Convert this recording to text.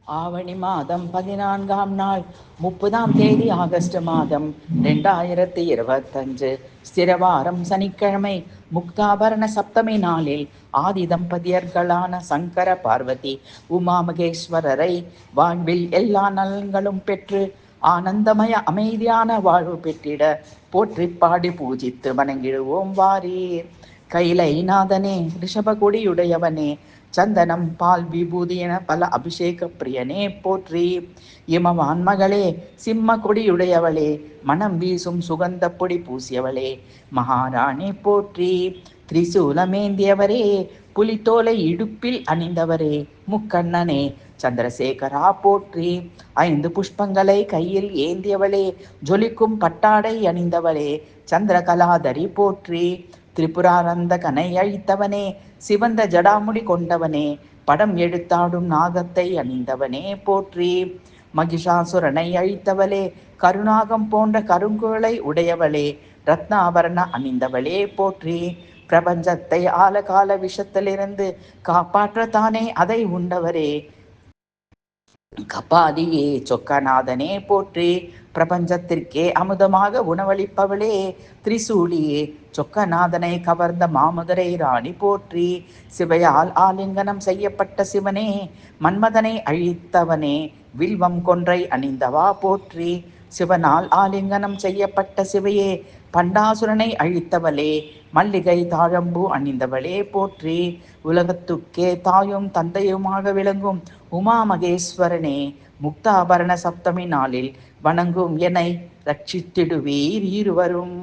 ஆவணி மாதம் 14ஆம் நாள் 30ஆம் தேதி ஆகஸ்ட் மாதம் 2025 ஸ்திரவாரம் சனிக்கிழமை முக்தாபரண சப்தமி நாளில் ஆதி தம்பதியர்களான சங்கர பார்வதி உமா மகேஸ்வரரை வாழ்வில் எல்லா நலன்களும் பெற்று ஆனந்தமய அமைதியான வாழ்வு பெற்றிட போற்றி பாடி பூஜித்து வணங்கிடுவோம் வாரீர். கைலைநாதனே, ரிஷபகுடியுடையவனே, சந்தனம் பால் விபூதி என பல அபிஷேக பிரியனே போற்றி. இமவான் மகளே, சிம்ம கொடியுடையவளே, மனம் வீசும் சுகந்த பொடி பூசியவளே, மகாராணி போற்றி. திரிசூலமேந்தியவரே, புலித்தோலை இடுப்பில் அணிந்தவரே, முக்கண்ணனே, சந்திரசேகரா போற்றி. 5 புஷ்பங்களை கையில் ஏந்தியவளே, ஜொலிக்கும் பட்டாடை அணிந்தவளே, சந்திரகலாதரி போற்றி. திரிபுரானந்த கனை அழித்தவனே, சிவந்த ஜடாமுடி கொண்டவனே, படம் எடுத்தாடும் நாகத்தை அணிந்தவனே போற்றி. மகிஷாசுரனை அழித்தவளே, கருநாகம் போன்ற கருங்குழலை உடையவளே, ரத்னாபரண அணிந்தவளே போற்றி. பிரபஞ்சத்தை ஆலகால விஷத்திலிருந்து காப்பாற்றத்தானே அதை உண்டவரே, கபாலியே, சொக்கநாதனே போற்றி. பிரபஞ்சத்திற்கே அமுதமாக உணவளிப்பவளே, திரிசூலியே, சொக்கநாதனை கவர்ந்த மாமதுரை ராணி போற்றி. சிவையால் ஆலிங்கனம் செய்யப்பட்ட சிவனே, மன்மதனை அழித்தவனே, வில்வம் கொன்றை அணிந்தவா போற்றி. சிவனால் ஆலிங்கனம் செய்யப்பட்ட சிவையே, பண்டாசுரனை அழித்தவளே, மல்லிகை தாழம்பூ அணிந்தவளே போற்றி. உலகத்துக்கே தாயும் தந்தையுமாக விளங்கும் உமா மகேஸ்வரனே, முக்தாபரண சப்தமி நாளில் வணங்கும் என்னை ரட்சித்திடுவீர் இருவரும்.